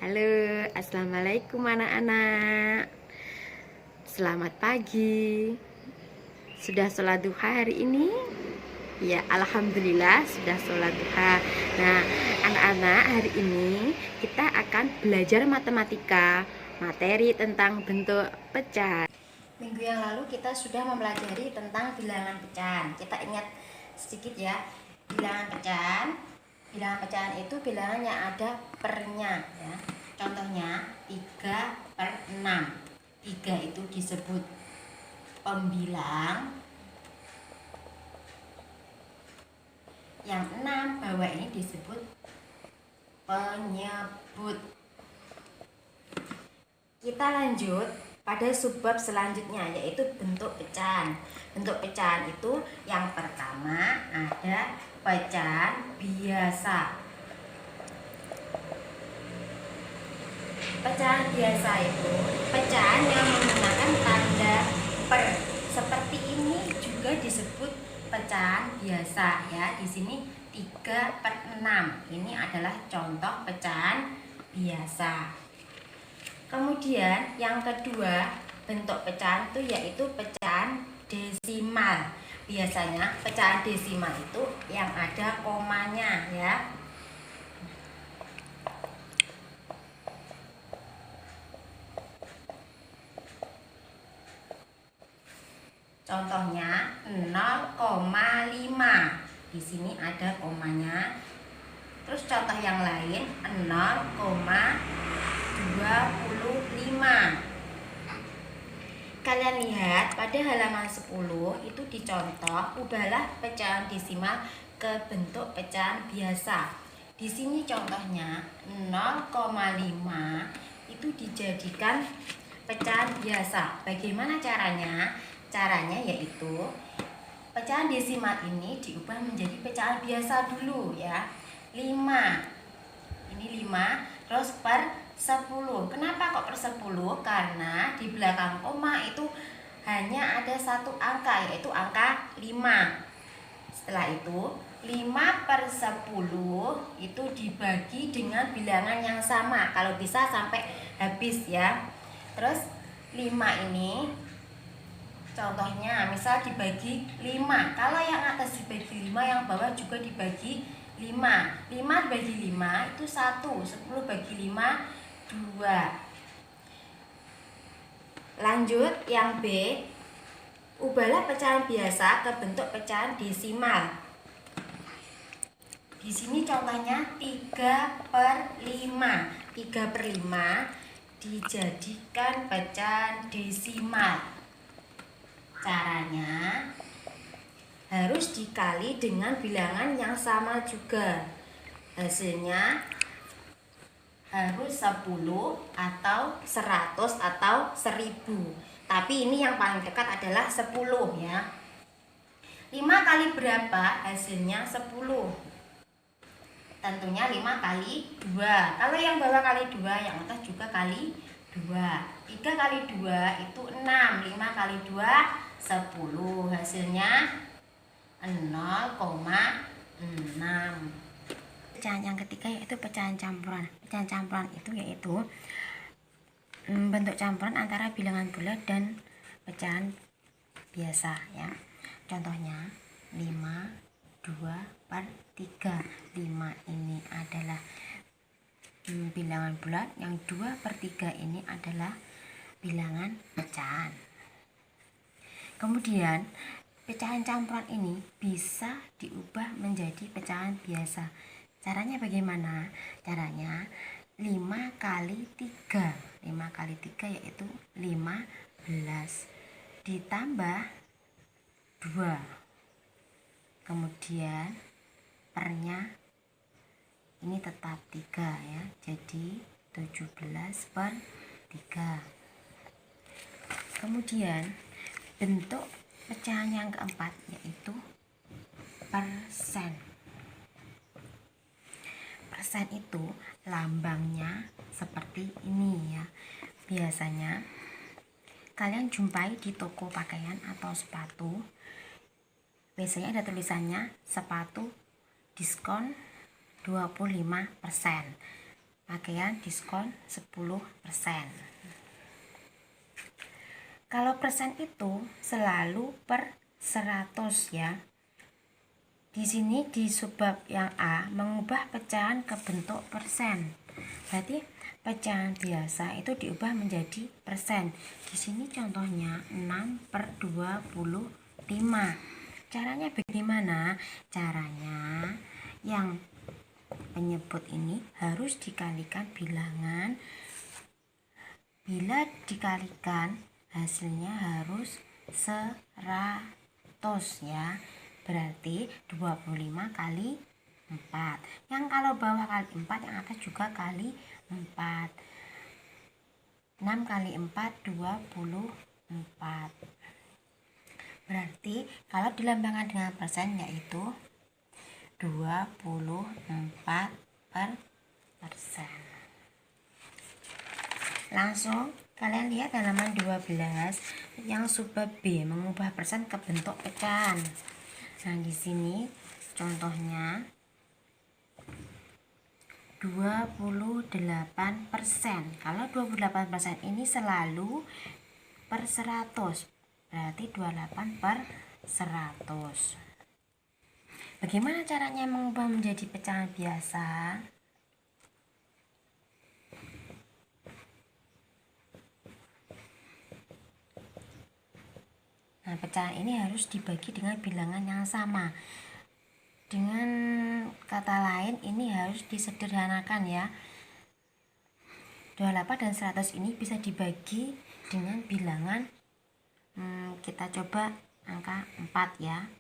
Halo, assalamualaikum anak-anak. Selamat pagi. Sudah sholat duha hari ini? Ya, alhamdulillah sudah sholat duha. Nah, anak-anak, hari ini kita akan belajar matematika, materi tentang bentuk pecahan. Minggu yang lalu kita sudah mempelajari tentang bilangan pecahan. Kita ingat sedikit ya, bilangan pecahan. Bilangan pecahan itu bilangan yang ada pernya ya. Contohnya 3/6. 3 itu disebut pembilang. Yang 6 bawah ini disebut penyebut. Kita lanjut pada subbab selanjutnya, yaitu bentuk pecahan. Bentuk pecahan itu yang pertama ada pecahan biasa. Pecahan biasa itu pecahan yang menggunakan tanda per. Seperti ini juga disebut pecahan biasa ya. Di sini 3/6. Ini adalah contoh pecahan biasa. Kemudian yang kedua bentuk pecahan itu yaitu pecahan desimal. Biasanya pecahan desimal itu yang ada komanya ya. Contohnya 0,5. Di sini ada komanya. Terus contoh yang lain 0,25. Kalian lihat pada halaman 10 itu dicontoh, ubahlah pecahan desimal ke bentuk pecahan biasa. Di sini contohnya 0,5 itu dijadikan pecahan biasa. Bagaimana caranya? Caranya yaitu pecahan desimal ini diubah menjadi pecahan biasa dulu ya. 5. Ini 5 terus per 10. Kenapa kok per 10? Karena di belakang koma itu hanya ada satu angka, yaitu angka 5. Setelah itu 5/10 itu dibagi dengan bilangan yang sama. Kalau bisa sampai habis ya. Terus 5 ini contohnya misal dibagi 5. Kalau yang atas dibagi 5, yang bawah juga dibagi 5. 5 dibagi 5 itu 1. 10 bagi 5 2. Lanjut yang B. Ubahlah pecahan biasa ke bentuk pecahan desimal. Di sini contohnya 3/5. 3/5 dijadikan pecahan desimal. Caranya harus dikali dengan bilangan yang sama juga. Hasilnya harus 10 atau 100 atau 1000. Tapi ini yang paling dekat adalah 10 ya. 5 kali berapa? Hasilnya 10. Tentunya 5 kali 2. Kalau yang bawah kali 2, yang atas juga kali 2. 3 kali 2 itu 6. 5 kali 2 10. Hasilnya 0,6. Pecahan yang ketiga yaitu pecahan campuran. Pecahan campuran itu yaitu bentuk campuran antara bilangan bulat dan pecahan biasa ya. Contohnya 5/2/3. 5 ini adalah bilangan bulat, yang 2/3 ini adalah bilangan pecahan. Kemudian pecahan campuran ini bisa diubah menjadi pecahan biasa. Caranya bagaimana? Caranya 5 kali 3. 5 kali 3 yaitu 15. Ditambah 2. Kemudian pernya ini tetap 3 ya. Jadi 17/3. Kemudian bentuk pecahan yang keempat yaitu persen. Persen itu lambangnya seperti ini ya. Biasanya kalian jumpai di toko pakaian atau sepatu. Biasanya ada tulisannya sepatu diskon 25%. pakaian diskon 10%. Kalau persen itu selalu per 100 ya. Di sini di subbab yang A mengubah pecahan ke bentuk persen. Berarti pecahan biasa itu diubah menjadi persen. Di sini contohnya 6/25. Caranya bagaimana? Caranya yang penyebut ini harus dikalikan bilangan. Bila dikalikan hasilnya harus 100 ya. Berarti 25 kali 4. Yang kalau bawah kali 4, yang atas juga kali 4. 6 kali 4 24. Berarti kalau dilambangkan dengan persen yaitu 24%. Langsung kalian lihat halaman 12 yang subbab B mengubah persen ke bentuk pecahan. Nah, di sini contohnya 28%. Kalau 28% ini selalu per 100. Berarti 28/100. Bagaimana caranya mengubah menjadi pecahan biasa? Nah, pecahan ini harus dibagi dengan bilangan yang sama. Dengan kata lain, ini harus disederhanakan ya. 28 dan 100 ini bisa dibagi dengan bilangan kita coba angka 4 ya.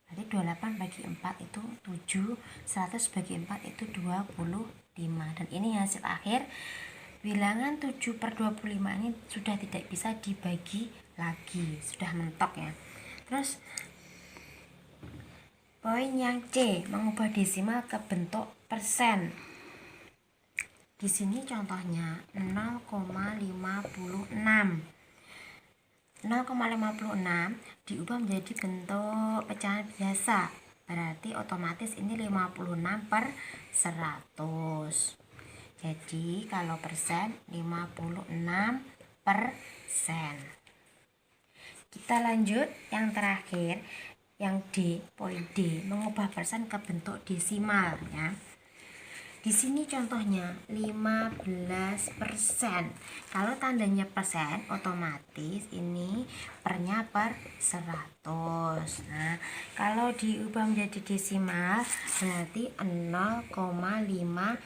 Jadi 28 bagi 4 itu 7, 100 bagi 4 itu 25. Dan ini hasil akhir. Bilangan 7/25 ini sudah tidak bisa dibagi lagi, sudah mentok ya. Terus poin yang C, mengubah desimal ke bentuk persen. Di sini contohnya 0,56. 0,56 diubah menjadi bentuk pecahan biasa. Berarti otomatis ini 56/100. Jadi kalau persen 56%. Kita lanjut yang terakhir, yang D, poin D, mengubah persen ke bentuk desimal ya. Di sini contohnya 15%. Kalau tandanya persen, otomatis ini pernya per 100. Nah, kalau diubah menjadi desimal berarti 0,15.